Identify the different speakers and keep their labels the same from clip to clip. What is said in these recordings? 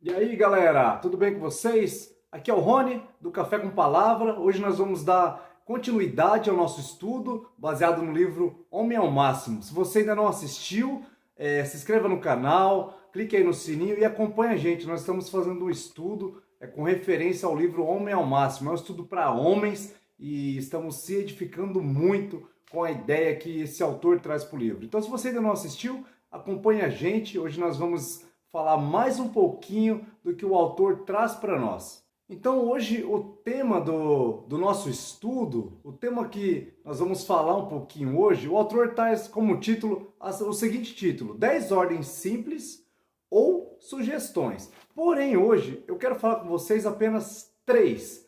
Speaker 1: E aí, galera, tudo bem com vocês? Aqui é o Rony, do Café com Palavra. Hoje nós vamos dar continuidade ao nosso estudo, baseado no livro Homem ao Máximo. Se você ainda não assistiu, se inscreva no canal, clique aí no sininho e acompanhe a gente. Nós estamos fazendo um estudo com referência ao livro Homem ao Máximo. É um estudo para homens e estamos se edificando muito com a ideia que esse autor traz para o livro. Então, se você ainda não assistiu, acompanhe a gente. Hoje nós vamos falar mais um pouquinho do que o autor traz para nós. Então hoje o tema do nosso estudo, o tema que nós vamos falar um pouquinho hoje, o autor traz como título o seguinte título: 10 ordens simples ou sugestões. Porém hoje eu quero falar com vocês apenas três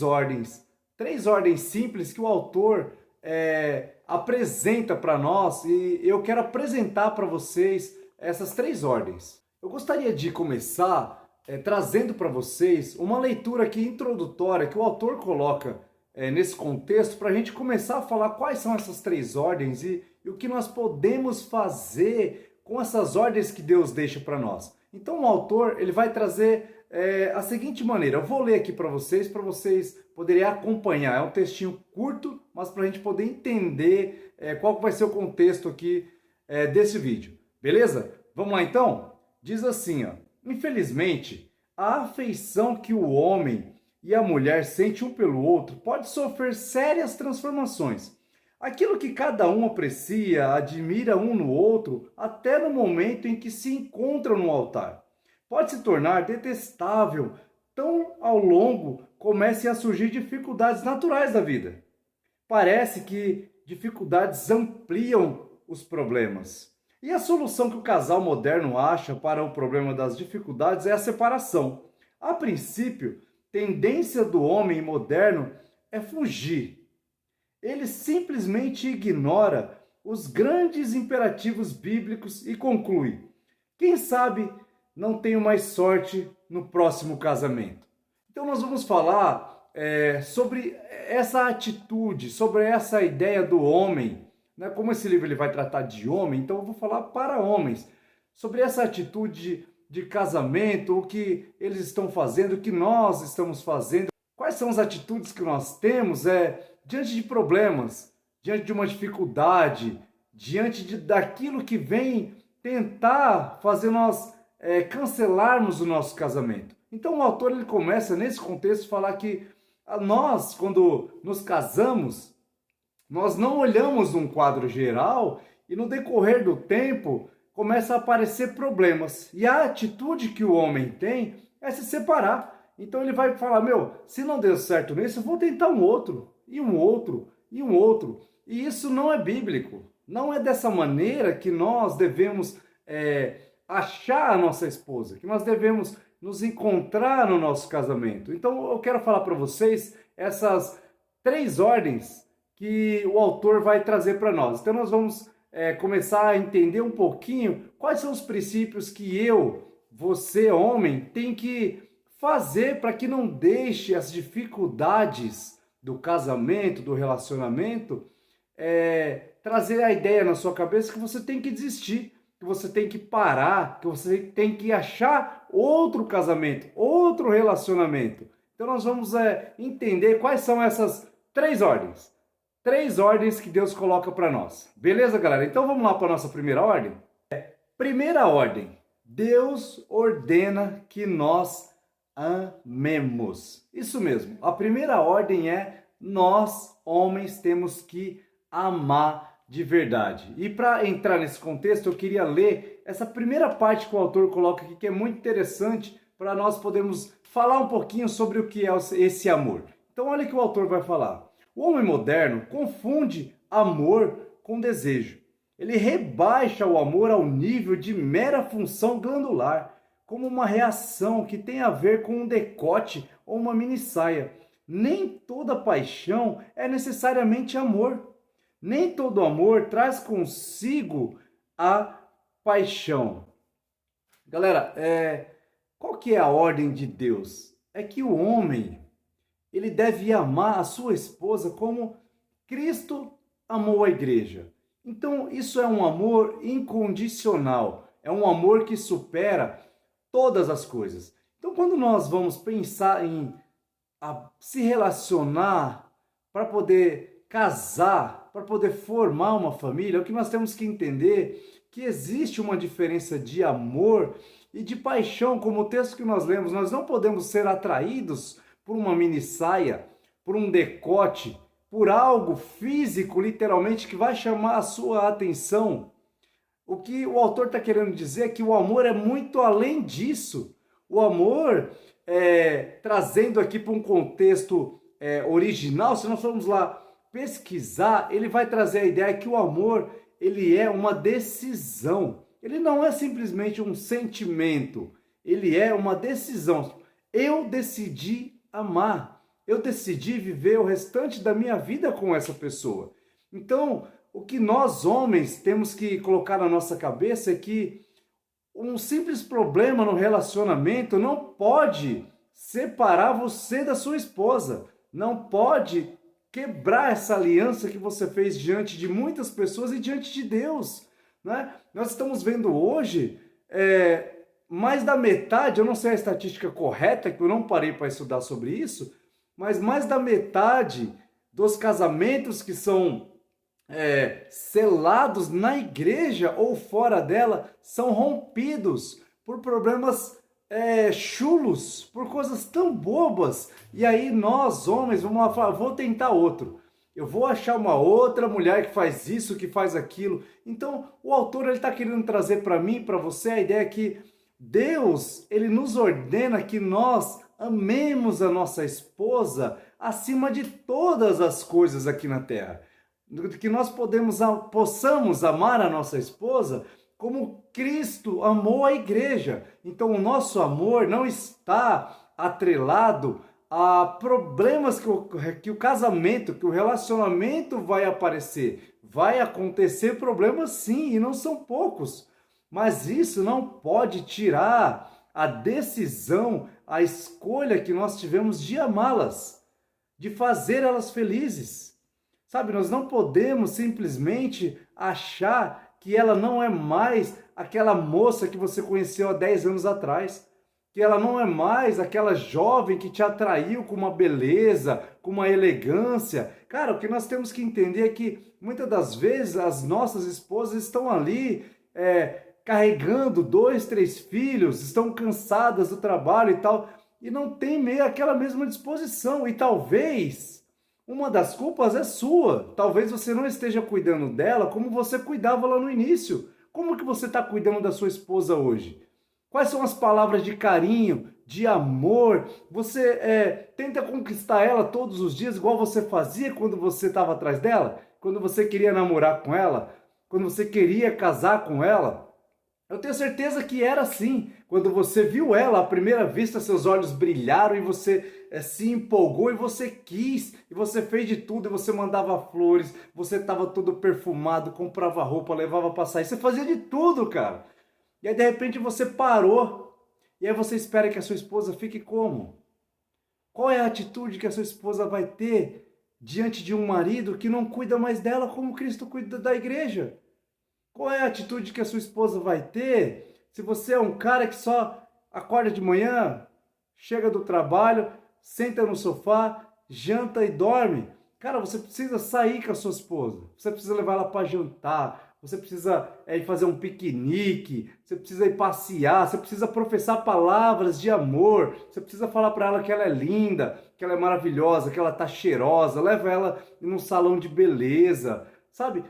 Speaker 1: ordens simples que o autor apresenta para nós, e eu quero apresentar para vocês essas três ordens. Eu gostaria de começar trazendo para vocês uma leitura aqui introdutória que o autor coloca nesse contexto, para a gente começar a falar quais são essas três ordens e o que nós podemos fazer com essas ordens que Deus deixa para nós. Então o autor ele vai trazer a seguinte maneira. Eu vou ler aqui para vocês poderem acompanhar. É um textinho curto, mas para a gente poder entender qual vai ser o contexto aqui desse vídeo. Beleza? Vamos lá então? Diz assim, ó: infelizmente, a afeição que o homem e a mulher sentem um pelo outro pode sofrer sérias transformações. Aquilo que cada um aprecia, admira um no outro, até no momento em que se encontram no altar, pode se tornar detestável, tão ao longo comecem a surgir dificuldades naturais da vida. Parece que dificuldades ampliam os problemas. E a solução que o casal moderno acha para o problema das dificuldades é a separação. A princípio, tendência do homem moderno é fugir. Ele simplesmente ignora os grandes imperativos bíblicos e conclui: quem sabe não tenho mais sorte no próximo casamento. Então nós vamos falar sobre essa atitude, sobre essa ideia do homem. Como esse livro ele vai tratar de homem, então eu vou falar para homens, sobre essa atitude de casamento, o que eles estão fazendo, o que nós estamos fazendo, quais são as atitudes que nós temos diante de problemas, diante de uma dificuldade, diante daquilo que vem tentar fazer nós cancelarmos o nosso casamento. Então o autor ele começa nesse contexto a falar que nós, quando nos casamos, nós não olhamos um quadro geral e no decorrer do tempo começa a aparecer problemas. E a atitude que o homem tem é se separar. Então ele vai falar: se não deu certo nesse, eu vou tentar um outro, e um outro, e um outro. E isso não é bíblico. Não é dessa maneira que nós devemos achar a nossa esposa, que nós devemos nos encontrar no nosso casamento. Então eu quero falar para vocês essas três ordens que o autor vai trazer para nós. Então nós vamos começar a entender um pouquinho quais são os princípios que você, homem, tem que fazer para que não deixe as dificuldades do casamento, do relacionamento, trazer a ideia na sua cabeça que você tem que desistir, que você tem que parar, que você tem que achar outro casamento, outro relacionamento. Então nós vamos entender quais são essas três ordens. Três ordens que Deus coloca para nós. Beleza, galera? Então vamos lá para a nossa primeira ordem? Primeira ordem: Deus ordena que nós amemos. Isso mesmo. A primeira ordem é: nós, homens, temos que amar de verdade. E para entrar nesse contexto, eu queria ler essa primeira parte que o autor coloca aqui, que é muito interessante para nós podermos falar um pouquinho sobre o que é esse amor. Então olha o que o autor vai falar. O homem moderno confunde amor com desejo. Ele rebaixa o amor ao nível de mera função glandular, como uma reação que tem a ver com um decote ou uma minissaia. Nem toda paixão é necessariamente amor. Nem todo amor traz consigo a paixão. Galera, qual que é a ordem de Deus? É que o homem ele deve amar a sua esposa como Cristo amou a igreja. Então, isso é um amor incondicional. É um amor que supera todas as coisas. Então, quando nós vamos pensar em se relacionar para poder casar, para poder formar uma família, o que nós temos que entender que existe uma diferença de amor e de paixão, como o texto que nós lemos. Nós não podemos ser atraídos por uma mini saia, por um decote, por algo físico, literalmente, que vai chamar a sua atenção. O que o autor está querendo dizer é que o amor é muito além disso. O amor, trazendo aqui para um contexto original, se nós formos lá pesquisar, ele vai trazer a ideia que o amor, ele é uma decisão. Ele não é simplesmente um sentimento, ele é uma decisão. Eu decidi amar, eu decidi viver o restante da minha vida com essa pessoa. Então, o que nós homens temos que colocar na nossa cabeça é que um simples problema no relacionamento não pode separar você da sua esposa, não pode quebrar essa aliança que você fez diante de muitas pessoas e diante de Deus, né? Nós estamos vendo hoje mais da metade, eu não sei a estatística correta, que eu não parei para estudar sobre isso, mas mais da metade dos casamentos que são selados na igreja ou fora dela são rompidos por problemas chulos, por coisas tão bobas. E aí nós, homens, vamos lá falar, vou tentar outro. Eu vou achar uma outra mulher que faz isso, que faz aquilo. Então, o autor está querendo trazer para mim, para você, a ideia que Deus, ele nos ordena que nós amemos a nossa esposa acima de todas as coisas aqui na terra. Que nós possamos amar a nossa esposa como Cristo amou a igreja. Então, o nosso amor não está atrelado a problemas que o casamento, que o relacionamento vai aparecer. Vai acontecer problemas sim, e não são poucos. Mas isso não pode tirar a decisão, a escolha que nós tivemos de amá-las, de fazer elas felizes. Sabe, nós não podemos simplesmente achar que ela não é mais aquela moça que você conheceu há 10 anos atrás, que ela não é mais aquela jovem que te atraiu com uma beleza, com uma elegância. Cara, o que nós temos que entender é que muitas das vezes as nossas esposas estão ali carregando 2, 3 filhos, estão cansadas do trabalho e tal, e não tem meio aquela mesma disposição. E talvez uma das culpas é sua. Talvez você não esteja cuidando dela como você cuidava lá no início. Como que você está cuidando da sua esposa hoje? Quais são as palavras de carinho, de amor? Você tenta conquistar ela todos os dias, igual você fazia quando você estava atrás dela? Quando você queria namorar com ela? Quando você queria casar com ela? Eu tenho certeza que era assim. Quando você viu ela à primeira vista, seus olhos brilharam e você se empolgou e você quis, e você fez de tudo, e você mandava flores, você estava todo perfumado, comprava roupa, levava para sair, você fazia de tudo, cara. E aí de repente você parou, e aí você espera que a sua esposa fique como? Qual é a atitude que a sua esposa vai ter diante de um marido que não cuida mais dela como Cristo cuida da igreja? Qual é a atitude que a sua esposa vai ter se você é um cara que só acorda de manhã, chega do trabalho, senta no sofá, janta e dorme? Cara, você precisa sair com a sua esposa, você precisa levar ela para jantar, você precisa ir fazer um piquenique, você precisa ir passear, você precisa professar palavras de amor, você precisa falar para ela que ela é linda, que ela é maravilhosa, que ela tá cheirosa, leva ela num salão de beleza, sabe?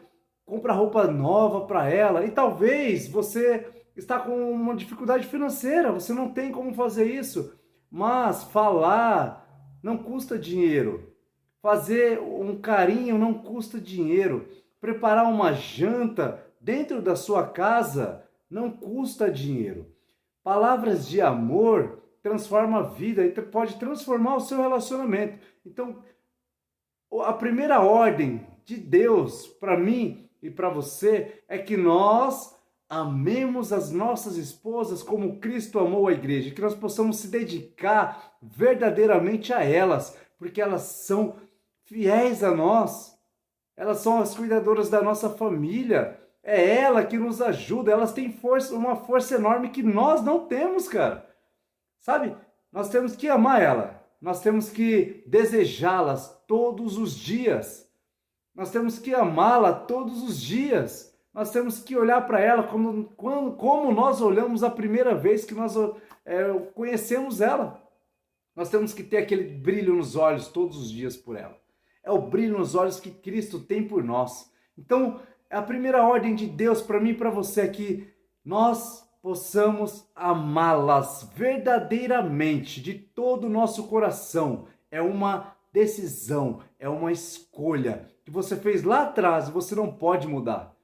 Speaker 1: Compra roupa nova para ela. E talvez você está com uma dificuldade financeira, você não tem como fazer isso. Mas falar não custa dinheiro. Fazer um carinho não custa dinheiro. Preparar uma janta dentro da sua casa não custa dinheiro. Palavras de amor transformam a vida e pode transformar o seu relacionamento. Então, a primeira ordem de Deus para mim e para você é que nós amemos as nossas esposas como Cristo amou a igreja, que nós possamos se dedicar verdadeiramente a elas, porque elas são fiéis a nós, elas são as cuidadoras da nossa família, É ela que nos ajuda, elas têm força, uma força enorme que nós não temos, cara. Sabe? Nós temos que amar ela, nós temos que desejá-las todos os dias. Nós temos que amá-la todos os dias. Nós temos que olhar para ela como nós olhamos a primeira vez que nós conhecemos ela. Nós temos que ter aquele brilho nos olhos todos os dias por ela. É o brilho nos olhos que Cristo tem por nós. Então, a primeira ordem de Deus para mim e para você é que nós possamos amá-las verdadeiramente, de todo o nosso coração. É uma decisão, é uma escolha que você fez lá atrás e você não pode mudar,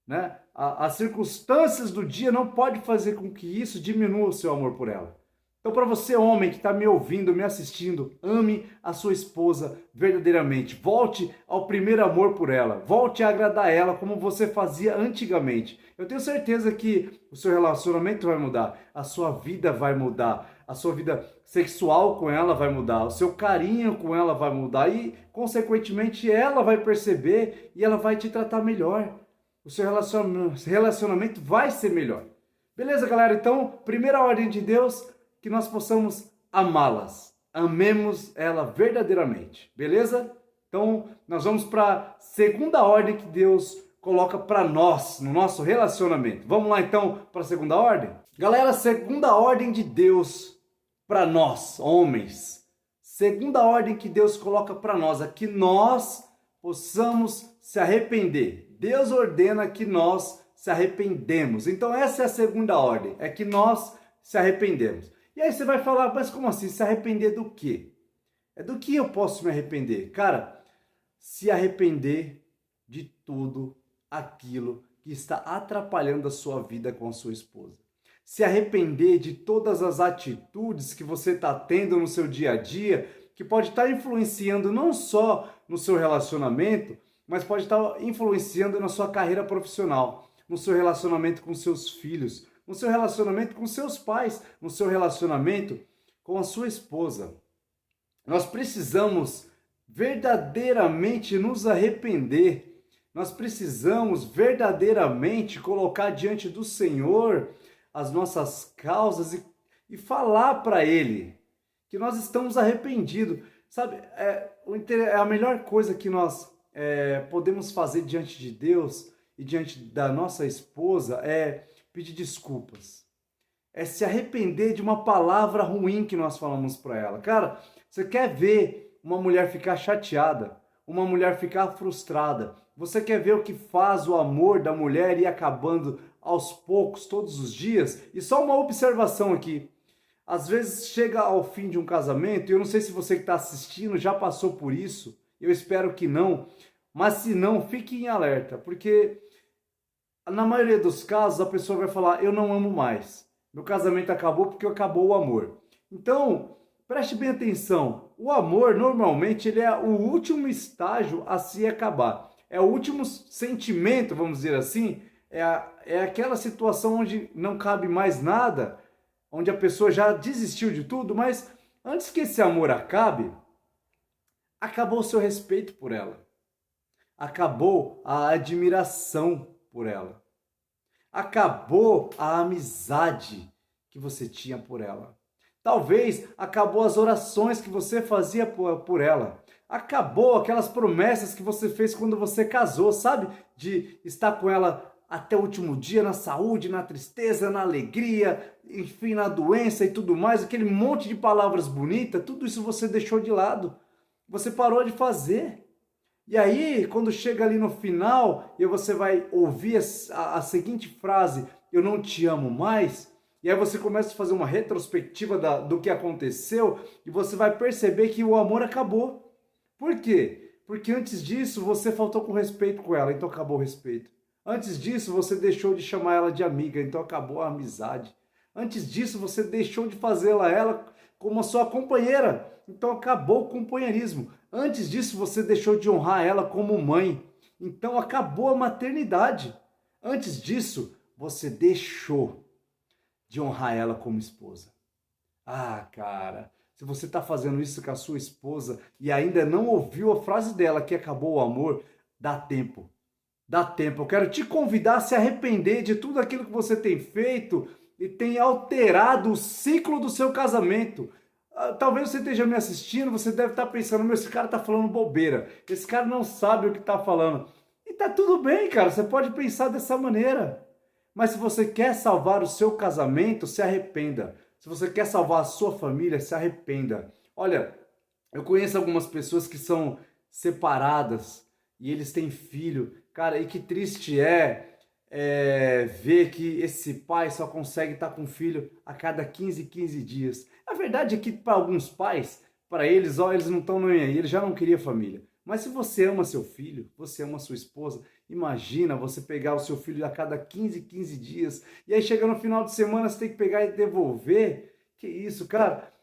Speaker 1: né? As circunstâncias do dia não podem fazer com que isso diminua o seu amor por ela. Então, para você, homem que está me ouvindo, me assistindo, ame a sua esposa verdadeiramente. Volte ao primeiro amor por ela. Volte a agradar ela como você fazia antigamente. Eu tenho certeza que o seu relacionamento vai mudar, a sua vida vai mudar, a sua vida sexual com ela vai mudar, o seu carinho com ela vai mudar e, consequentemente, ela vai perceber e ela vai te tratar melhor. O seu relacionamento vai ser melhor. Beleza, galera? Então, primeira ordem de Deus, que nós possamos amá-las. Amemos ela verdadeiramente. Beleza? Então, nós vamos para a segunda ordem que Deus coloca para nós, no nosso relacionamento. Vamos lá, então, para a segunda ordem? Galera, a segunda ordem de Deus para nós, homens. Segunda ordem que Deus coloca para nós é que nós possamos se arrepender. Deus ordena que nós se arrependemos. Então, essa é a segunda ordem, é que nós se arrependemos. E aí você vai falar, mas como assim? Se arrepender do quê? É do que eu posso me arrepender? Cara, se arrepender de tudo aquilo que está atrapalhando a sua vida com a sua esposa. Se arrepender de todas as atitudes que você está tendo no seu dia a dia, que pode estar influenciando não só no seu relacionamento, mas pode estar influenciando na sua carreira profissional, no seu relacionamento com seus filhos, no seu relacionamento com seus pais, no seu relacionamento com a sua esposa. Nós precisamos verdadeiramente nos arrepender. Nós precisamos verdadeiramente colocar diante do Senhor as nossas causas e falar para Ele que nós estamos arrependidos. Sabe, a melhor coisa que nós podemos fazer diante de Deus e diante da nossa esposa é pedir desculpas. É se arrepender de uma palavra ruim que nós falamos para ela. Cara, você quer ver uma mulher ficar chateada, uma mulher ficar frustrada? Você quer ver o que faz o amor da mulher ir acabando aos poucos, todos os dias? E só uma observação aqui. Às vezes chega ao fim de um casamento, e eu não sei se você que está assistindo já passou por isso, eu espero que não, mas se não, fique em alerta, porque na maioria dos casos a pessoa vai falar, eu não amo mais, meu casamento acabou porque acabou o amor. Então, preste bem atenção, o amor normalmente ele é o último estágio a se acabar, é o último sentimento, vamos dizer assim, é aquela situação onde não cabe mais nada, onde a pessoa já desistiu de tudo, mas antes que esse amor acabe, acabou o seu respeito por ela, acabou a admiração por ela, acabou a amizade que você tinha por ela, talvez acabou as orações que você fazia por ela, acabou aquelas promessas que você fez quando você casou, sabe? De estar com ela até o último dia, na saúde, na tristeza, na alegria, enfim, na doença e tudo mais, aquele monte de palavras bonitas, tudo isso você deixou de lado, você parou de fazer. E aí, quando chega ali no final, e você vai ouvir a seguinte frase, eu não te amo mais, e aí você começa a fazer uma retrospectiva do que aconteceu, e você vai perceber que o amor acabou. Por quê? Porque antes disso, você faltou com respeito com ela, então acabou o respeito. Antes disso, você deixou de chamar ela de amiga, então acabou a amizade. Antes disso, você deixou de fazê-la ela como a sua companheira, então acabou o companheirismo. Antes disso, você deixou de honrar ela como mãe, então acabou a maternidade. Antes disso, você deixou de honrar ela como esposa. Ah, cara, se você está fazendo isso com a sua esposa e ainda não ouviu a frase dela que acabou o amor, dá tempo. Dá tempo. Eu quero te convidar a se arrepender de tudo aquilo que você tem feito e tem alterado o ciclo do seu casamento. Talvez você esteja me assistindo, você deve estar pensando, meu, esse cara está falando bobeira. Esse cara não sabe o que está falando. E tá tudo bem, cara. Você pode pensar dessa maneira. Mas se você quer salvar o seu casamento, se arrependa. Se você quer salvar a sua família, se arrependa. Olha, eu conheço algumas pessoas que são separadas e eles têm filho. Cara, e que triste é ver que esse pai só consegue estar com o filho a cada 15 dias. A verdade é que para alguns pais, para eles, eles não estão nem aí, eles já não queriam família. Mas se você ama seu filho, você ama sua esposa, imagina você pegar o seu filho a cada 15 dias, e aí chega no final de semana, você tem que pegar e devolver. Que isso, cara?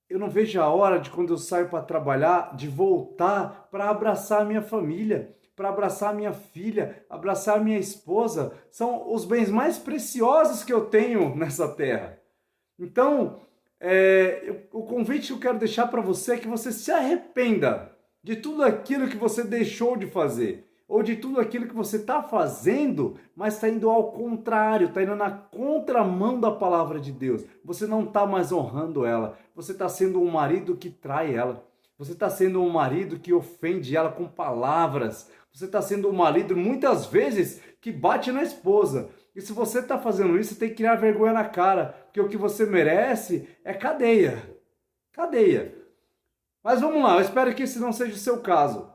Speaker 1: Eu não vejo a hora de quando eu saio para trabalhar, de voltar para abraçar a minha família, para abraçar a minha filha, abraçar a minha esposa. São os bens mais preciosos que eu tenho nessa terra. Então, o convite que eu quero deixar para você é que você se arrependa de tudo aquilo que você deixou de fazer, ou de tudo aquilo que você está fazendo, mas está indo ao contrário, está indo na contramão da palavra de Deus. Você não está mais honrando ela, você está sendo um marido que trai ela, você está sendo um marido que ofende ela com palavras, você está sendo um marido, muitas vezes, que bate na esposa. E se você está fazendo isso, você tem que criar vergonha na cara, porque o que você merece é cadeia. Cadeia. Mas vamos lá, eu espero que esse não seja o seu caso.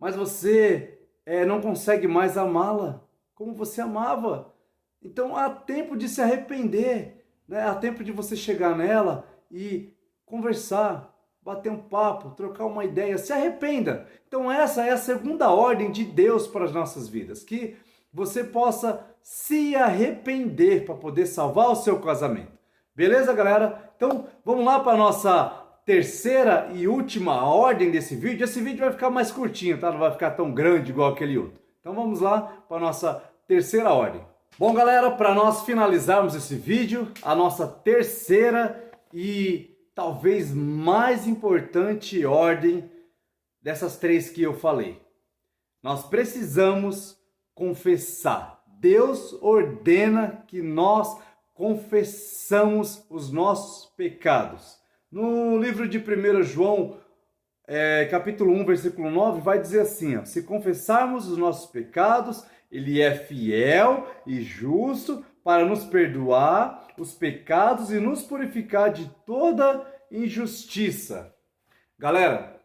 Speaker 1: Mas você não consegue mais amá-la como você amava. Então há tempo de se arrepender, né? Há tempo de você chegar nela e conversar, bater um papo, trocar uma ideia, se arrependa. Então essa é a segunda ordem de Deus para as nossas vidas, que você possa se arrepender para poder salvar o seu casamento. Beleza, galera? Então vamos lá para a nossa terceira e última ordem desse vídeo. Esse vídeo vai ficar mais curtinho, tá? Não vai ficar tão grande igual aquele outro. Então vamos lá para a nossa terceira ordem. Bom, galera, para nós finalizarmos esse vídeo, a nossa terceira e talvez mais importante ordem dessas três que eu falei. Nós precisamos confessar. Deus ordena que nós confessamos os nossos pecados. No livro de 1 João, capítulo 1, versículo 9, vai dizer assim, ó, se confessarmos os nossos pecados, Ele é fiel e justo para nos perdoar os pecados e nos purificar de toda injustiça. Galera,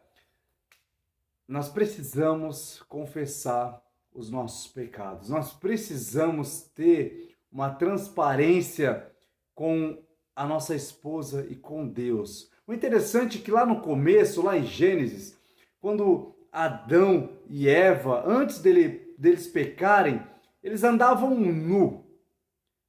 Speaker 1: nós precisamos confessar os nossos pecados. Nós precisamos ter uma transparência com a nossa esposa e com Deus. O interessante é que lá no começo, lá em Gênesis, quando Adão e Eva, antes deles pecarem, eles andavam nu.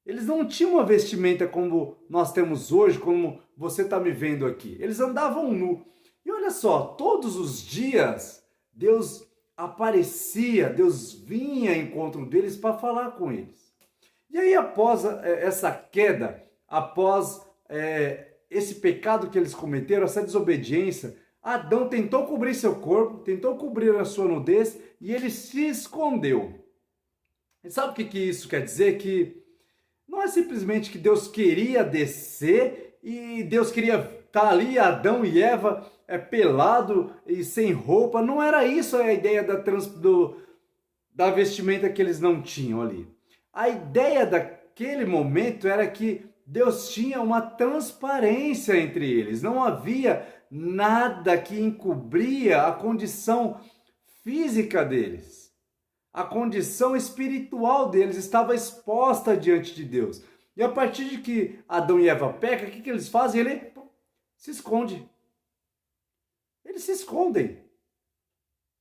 Speaker 1: Eles não tinham uma vestimenta como nós temos hoje, como você está me vendo aqui. Eles andavam nu. E olha só, todos os dias, Deus aparecia, Deus vinha ao encontro deles para falar com eles. E aí, após essa queda, após esse pecado que eles cometeram, essa desobediência, Adão tentou cobrir seu corpo, tentou cobrir a sua nudez e ele se escondeu. E sabe o que isso quer dizer? Que não é simplesmente que Deus queria descer e Deus queria estar ali, Adão e Eva, pelado e sem roupa. Não era isso a ideia da vestimenta que eles não tinham ali. A ideia daquele momento era que Deus tinha uma transparência entre eles. Não havia nada que encobria a condição física deles. A condição espiritual deles estava exposta diante de Deus. E a partir de que Adão e Eva pecam, o que eles fazem? Ele se esconde. Eles se escondem.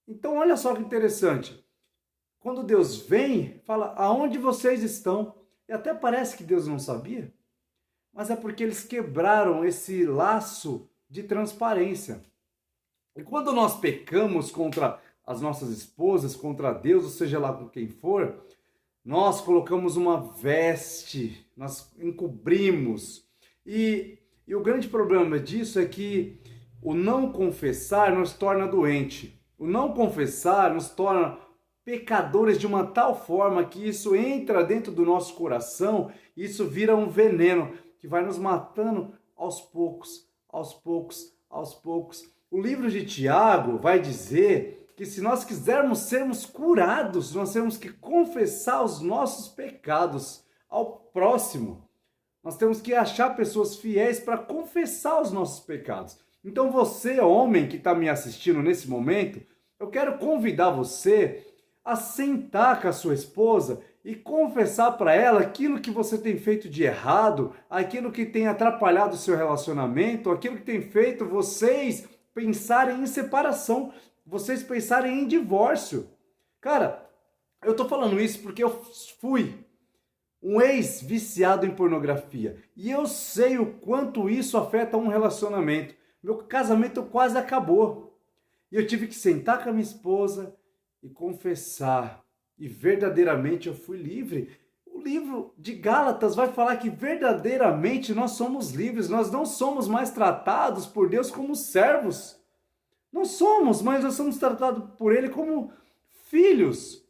Speaker 1: Então olha só que interessante. Quando Deus vem, fala, aonde vocês estão? E até parece que Deus não sabia. Mas é porque eles quebraram esse laço de transparência. E quando nós pecamos contra as nossas esposas, contra Deus, ou seja lá com quem for, nós colocamos uma veste, nós encobrimos. E o grande problema disso é que o não confessar nos torna doente. O não confessar nos torna pecadores de uma tal forma que isso entra dentro do nosso coração, e isso vira um veneno que vai nos matando aos poucos, aos poucos, aos poucos. O livro de Tiago vai dizer que se nós quisermos sermos curados, nós temos que confessar os nossos pecados ao próximo. Nós temos que achar pessoas fiéis para confessar os nossos pecados. Então você, homem que está me assistindo nesse momento, eu quero convidar você a sentar com a sua esposa e confessar para ela aquilo que você tem feito de errado, aquilo que tem atrapalhado o seu relacionamento, aquilo que tem feito vocês pensarem em separação, vocês pensarem em divórcio. Cara, eu tô falando isso porque eu fui um ex-viciado em pornografia e eu sei o quanto isso afeta um relacionamento. Meu casamento quase acabou e eu tive que sentar com a minha esposa e confessar, e verdadeiramente eu fui livre. O livro de Gálatas vai falar que verdadeiramente nós somos livres, nós não somos mais tratados por Deus como servos. Não somos, mas nós somos tratados por Ele como filhos.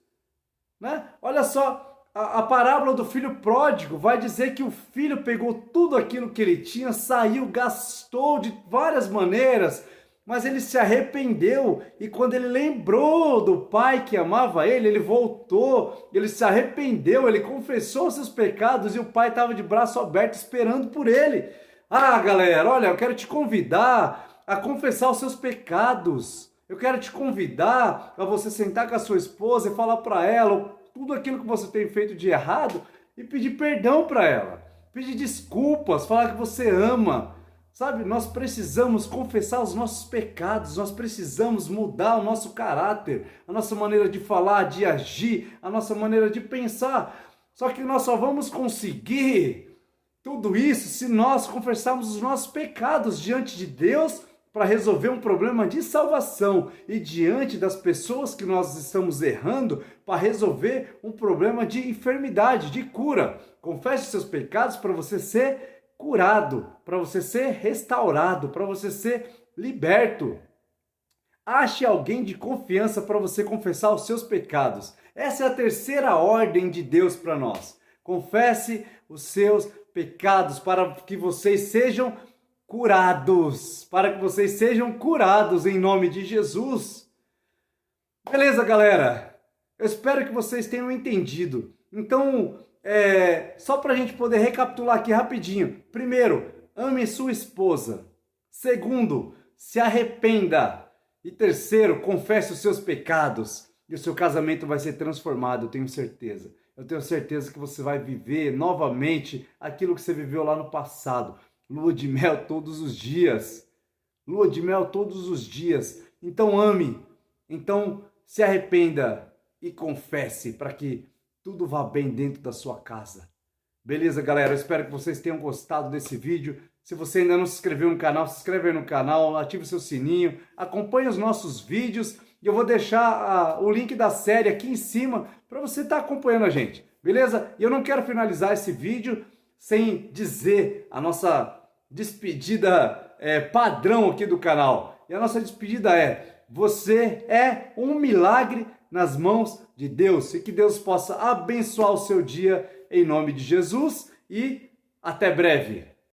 Speaker 1: Né? Olha só, a parábola do filho pródigo vai dizer que o filho pegou tudo aquilo que ele tinha, saiu, gastou de várias maneiras, mas ele se arrependeu, e quando ele lembrou do pai que amava ele, ele voltou, ele se arrependeu, ele confessou seus pecados e o pai estava de braço aberto esperando por ele. Ah, galera, olha, eu quero te convidar a confessar os seus pecados. Eu quero te convidar a você sentar com a sua esposa e falar para ela tudo aquilo que você tem feito de errado e pedir perdão para ela, pedir desculpas, falar que você ama. Sabe, nós precisamos confessar os nossos pecados, nós precisamos mudar o nosso caráter, a nossa maneira de falar, de agir, a nossa maneira de pensar. Só que nós só vamos conseguir tudo isso se nós confessarmos os nossos pecados diante de Deus para resolver um problema de salvação e diante das pessoas que nós estamos errando para resolver um problema de enfermidade, de cura. Confesse os seus pecados para você ser curado, para você ser restaurado, para você ser liberto. Ache alguém de confiança para você confessar os seus pecados. Essa é a terceira ordem de Deus para nós. Confesse os seus pecados para que vocês sejam curados, para que vocês sejam curados em nome de Jesus. Beleza, galera? Eu espero que vocês tenham entendido. Então, só para a gente poder recapitular aqui rapidinho. Primeiro, ame sua esposa. Segundo, se arrependa. E terceiro, confesse os seus pecados. E o seu casamento vai ser transformado, eu tenho certeza. Eu tenho certeza que você vai viver novamente aquilo que você viveu lá no passado. Lua de mel todos os dias. Lua de mel todos os dias. Então ame. Então se arrependa e confesse para que tudo vá bem dentro da sua casa. Beleza, galera? Eu espero que vocês tenham gostado desse vídeo. Se você ainda não se inscreveu no canal, se inscreve aí no canal, ative o seu sininho, acompanhe os nossos vídeos e eu vou deixar o link da série aqui em cima para você estar acompanhando a gente. Beleza? E eu não quero finalizar esse vídeo sem dizer a nossa despedida padrão aqui do canal. E a nossa despedida é: você é um milagre nas mãos de Deus. E que Deus possa abençoar o seu dia em nome de Jesus. E até breve.